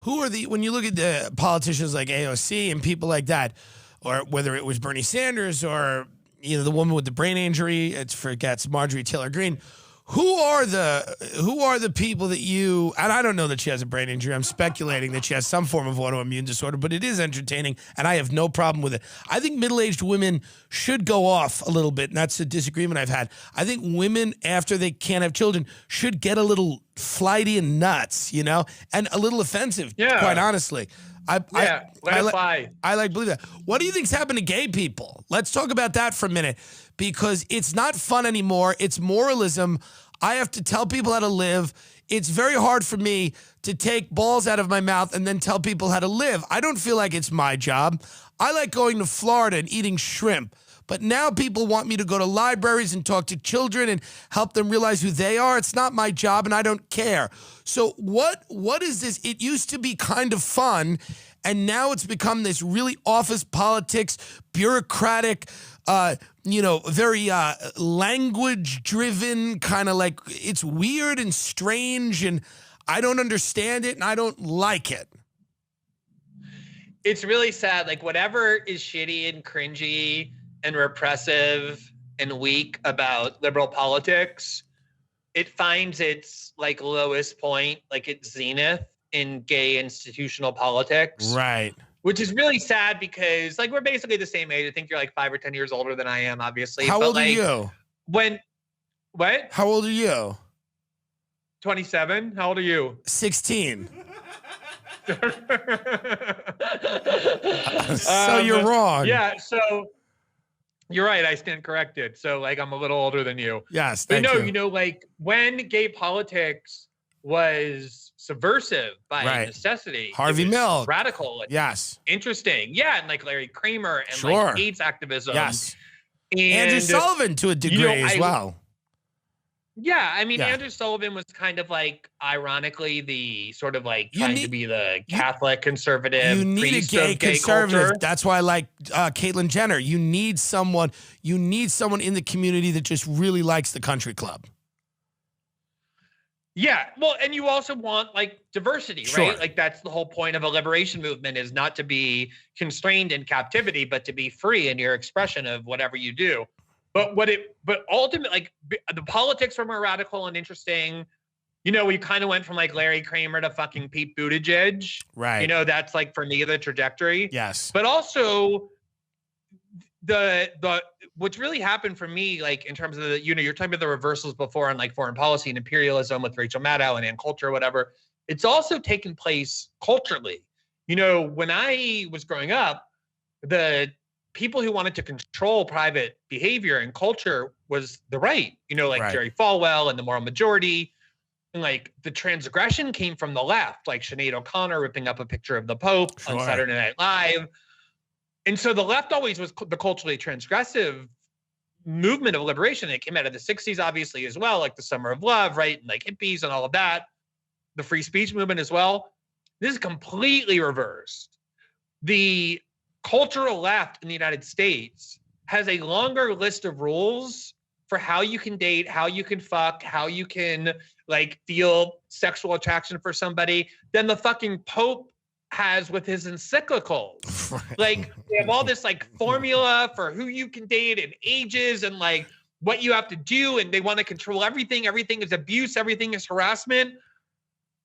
who are when you look at the politicians like AOC and people like that, or whether it was Bernie Sanders or, the woman with the brain injury, it forgets Marjorie Taylor Greene. Who are the people that you, and I don't know that she has a brain injury. I'm speculating that she has some form of autoimmune disorder, but it is entertaining, and I have no problem with it. I think middle-aged women should go off a little bit, and that's a disagreement I've had. I think women, after they can't have children, should get a little flighty and nuts, and a little offensive, quite honestly. I believe that. What do you think's happened to gay people? Let's talk about that for a minute, because it's not fun anymore. It's moralism. I have to tell people how to live. It's very hard for me to take balls out of my mouth and then tell people how to live. I don't feel like it's my job. I like going to Florida and eating shrimp. But now people want me to go to libraries and talk to children and help them realize who they are. It's not my job, and I don't care. So what is this? It used to be kind of fun, and now it's become this really office politics, bureaucratic, very language-driven, kind of like, it's weird and strange, and I don't understand it, and I don't like it. It's really sad. Like, whatever is shitty and cringy and repressive and weak about liberal politics, it finds its like lowest point, like its zenith in gay institutional politics. Right. Which is really sad because like we're basically the same age. I think you're like 5 or 10 years older than I am, obviously. How old are you? What? How old are you? 27. How old are you? 16. So you're wrong. Yeah, so you're right. I stand corrected. So like I'm a little older than you. Yes, thank you. Like when gay politics was subversive by necessity. Harvey Milk. Radical. Yes. Interesting. Yeah, and like Larry Kramer and like AIDS activism. Yes. And Andrew Sullivan to a degree as well. Yeah, I mean, Andrew Sullivan was kind of like, ironically, the sort of like trying to be the Catholic conservative. You need a gay conservative. Culture. That's why I like Caitlyn Jenner. You need someone in the community that just really likes the country club. Yeah, well, and you also want like diversity, right? Like that's the whole point of a liberation movement, is not to be constrained in captivity, but to be free in your expression of whatever you do. But ultimately, like the politics were more radical and interesting. We kind of went from like Larry Kramer to fucking Pete Buttigieg. Right. That's like for me the trajectory. Yes. But also the what's really happened for me, like in terms of the, you're talking about the reversals before on like foreign policy and imperialism with Rachel Maddow and Ann Coulter or whatever. It's also taken place culturally. When I was growing up, the people who wanted to control private behavior and culture was the right, Jerry Falwell and the moral majority. And like the transgression came from the left, like Sinead O'Connor ripping up a picture of the Pope on Saturday Night Live. And so the left always was the culturally transgressive movement of liberation. It came out of the 60s, obviously, as well, like the Summer of Love, right? And like hippies and all of that. The free speech movement as well. This is completely reversed. The cultural left in the United States has a longer list of rules for how you can date, how you can fuck, how you can like feel sexual attraction for somebody than the fucking Pope has with his encyclicals. Like they have all this like formula for who you can date and ages and like what you have to do, and they want to control everything. Everything is abuse, everything is harassment.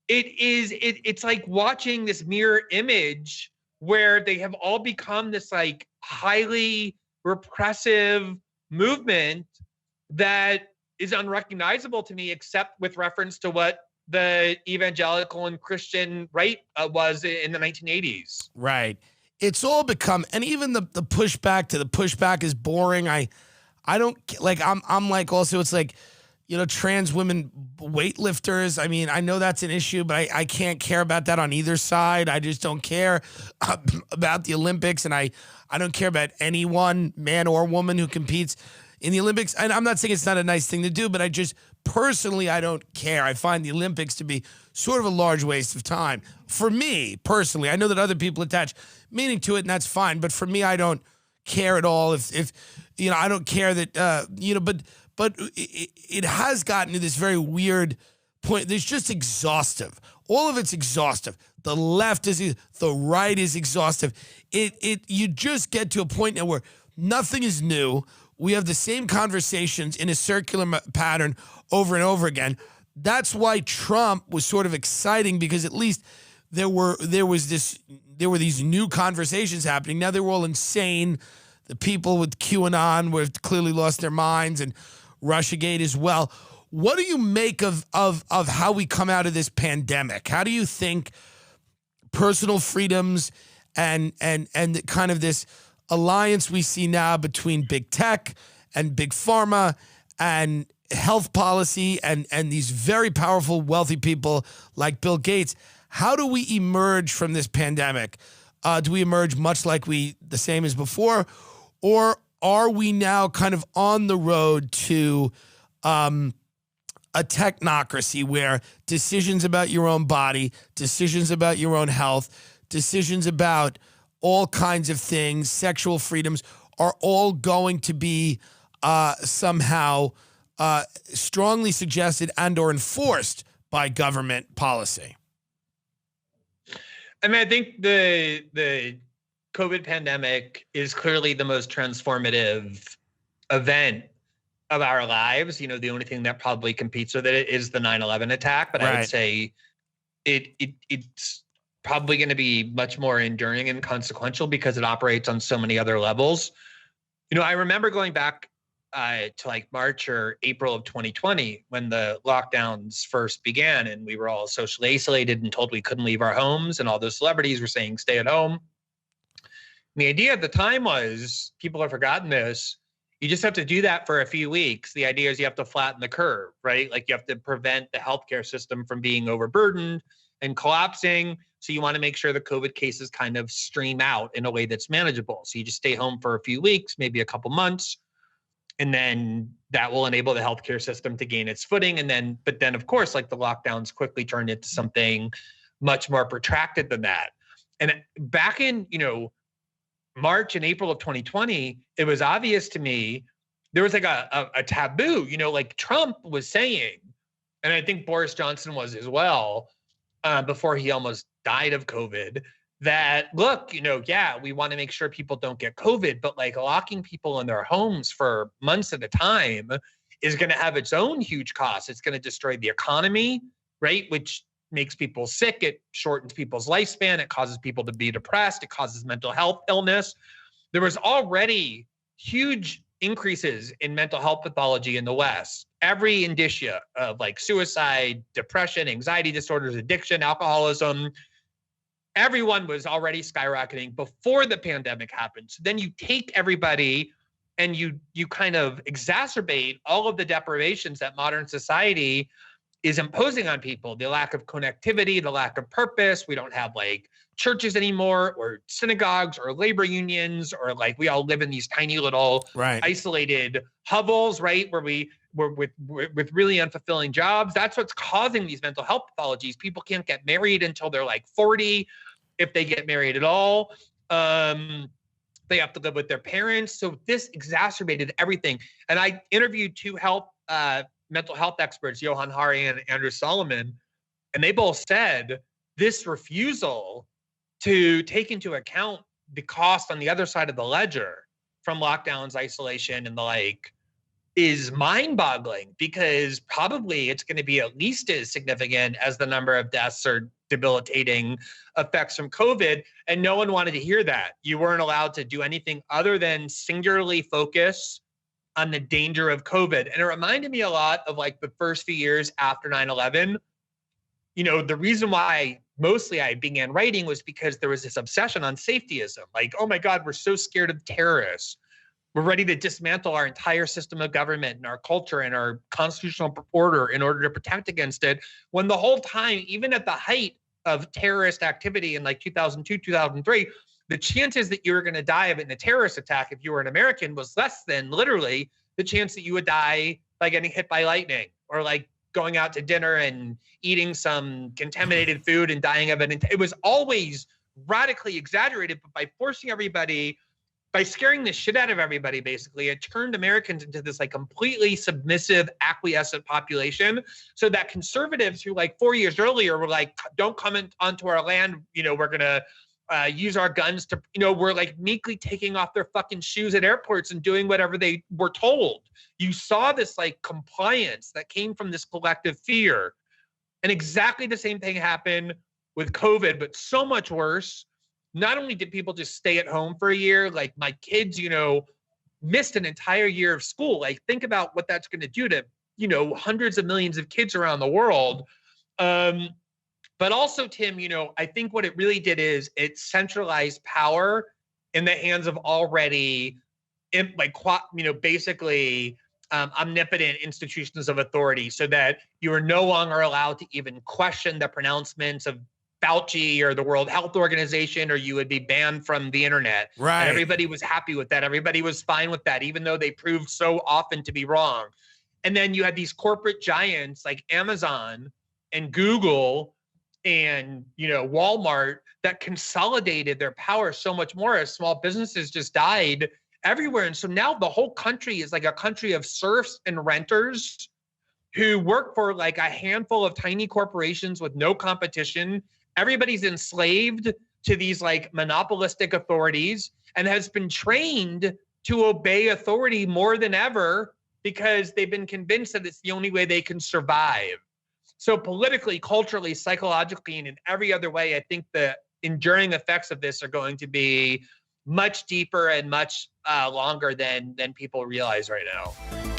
It's like watching this mirror image where they have all become this like highly repressive movement that is unrecognizable to me, except with reference to what the evangelical and Christian right was in the 1980s. Right. It's all become, and even the pushback is boring. I don't like, I'm like, also it's like, trans women weightlifters. I mean, I know that's an issue, but I can't care about that on either side. I just don't care about the Olympics, and I don't care about anyone, man or woman, who competes in the Olympics. And I'm not saying it's not a nice thing to do, but I just personally, I don't care. I find the Olympics to be sort of a large waste of time. For me, personally, I know that other people attach meaning to it, and that's fine. But for me, I don't care at all. If I don't care that, but it has gotten to this very weird point. There's just exhaustive. all of it's exhaustive. The left is, the right is exhaustive. You just get to a point now where nothing is new. We have the same conversations in a circular pattern over and over again. That's why Trump was sort of exciting, because at least there were these new conversations happening. Now they were all insane. The people with QAnon were clearly lost their minds, and Russiagate as well. What do you make of how we come out of this pandemic? How do you think personal freedoms and kind of this alliance we see now between big tech and big pharma and health policy and these very powerful, wealthy people like Bill Gates, how do we emerge from this pandemic? Do we emerge much like the same as before, or are we now kind of on the road to a technocracy where decisions about your own body, decisions about your own health, decisions about all kinds of things, sexual freedoms, are all going to be somehow strongly suggested and or enforced by government policy? I mean, I think the COVID pandemic is clearly the most transformative event of our lives. You know, the only thing that probably competes with it is the 9/11 attack, but I would say it's probably going to be much more enduring and consequential because it operates on so many other levels. You know, I remember going back to like March or April of 2020 when the lockdowns first began and we were all socially isolated and told we couldn't leave our homes, and all those celebrities were saying stay at home. And the idea at the time was, people have forgotten this, you just have to do that for a few weeks. The idea is you have to flatten the curve, right? Like you have to prevent the healthcare system from being overburdened and collapsing. So you want to make sure the COVID cases kind of stream out in a way that's manageable. So you just stay home for a few weeks, maybe a couple months, and then that will enable the healthcare system to gain its footing. But then of course, like the lockdowns quickly turned into something much more protracted than that. And back in, March and April of 2020, it was obvious to me, there was like a taboo, like Trump was saying, and I think Boris Johnson was as well, before he almost died of COVID, that look, we want to make sure people don't get COVID, but like locking people in their homes for months at a time is going to have its own huge costs. It's going to destroy the economy, right? Which makes people sick. It shortens people's lifespan. It causes people to be depressed. It causes mental health illness. There was already huge increases in mental health pathology in the West. Every indicia of like suicide, depression, anxiety disorders, addiction, alcoholism, everyone was already skyrocketing before the pandemic happened. So then you take everybody and you kind of exacerbate all of the deprivations that modern society is imposing on people. The lack of connectivity, the lack of purpose. We don't have like churches anymore, or synagogues, or labor unions, or like we all live in these tiny little isolated hovels, right? Where we're with really unfulfilling jobs. That's what's causing these mental health pathologies. People can't get married until they're like 40, if they get married at all. They have to live with their parents. So this exacerbated everything. And I interviewed two mental health experts, Johan Hari and Andrew Solomon, and they both said this refusal to take into account the cost on the other side of the ledger from lockdowns, isolation, and the like is mind-boggling, because probably it's going to be at least as significant as the number of deaths or debilitating effects from COVID. And no one wanted to hear that. You weren't allowed to do anything other than singularly focus on the danger of COVID. And it reminded me a lot of like the first few years after 9/11. The reason why mostly I began writing was because there was this obsession on safetyism. Like, oh my God, we're so scared of terrorists. We're ready to dismantle our entire system of government and our culture and our constitutional order in order to protect against it. When the whole time, even at the height of terrorist activity in like 2002, 2003, the chances that you were going to die of it in a terrorist attack if you were an American was less than literally the chance that you would die by getting hit by lightning, or like going out to dinner and eating some contaminated food and dying of it. It was always radically exaggerated, but by forcing everybody by scaring the shit out of everybody, basically, it turned Americans into this like completely submissive, acquiescent population. So that conservatives who like 4 years earlier were like, don't come onto our land, we're going to use our guns to, we're like meekly taking off their fucking shoes at airports and doing whatever they were told. You saw this like compliance that came from this collective fear. And exactly the same thing happened with COVID, but so much worse. Not only did people just stay at home for a year, like my kids, missed an entire year of school. Like think about what that's going to do to, hundreds of millions of kids around the world. But also, Tim, I think what it really did is it centralized power in the hands of already, basically omnipotent institutions of authority, so that you are no longer allowed to even question the pronouncements of Fauci or the World Health Organization, or you would be banned from the internet. Right. And everybody was happy with that. Everybody was fine with that, even though they proved so often to be wrong. And then you had these corporate giants like Amazon and Google and, Walmart that consolidated their power so much more as small businesses just died everywhere. And so now the whole country is like a country of serfs and renters who work for like a handful of tiny corporations with no competition. Everybody's enslaved to these like monopolistic authorities and has been trained to obey authority more than ever because they've been convinced that it's the only way they can survive. So politically, culturally, psychologically, and in every other way, I think the enduring effects of this are going to be much deeper and much longer than people realize right now.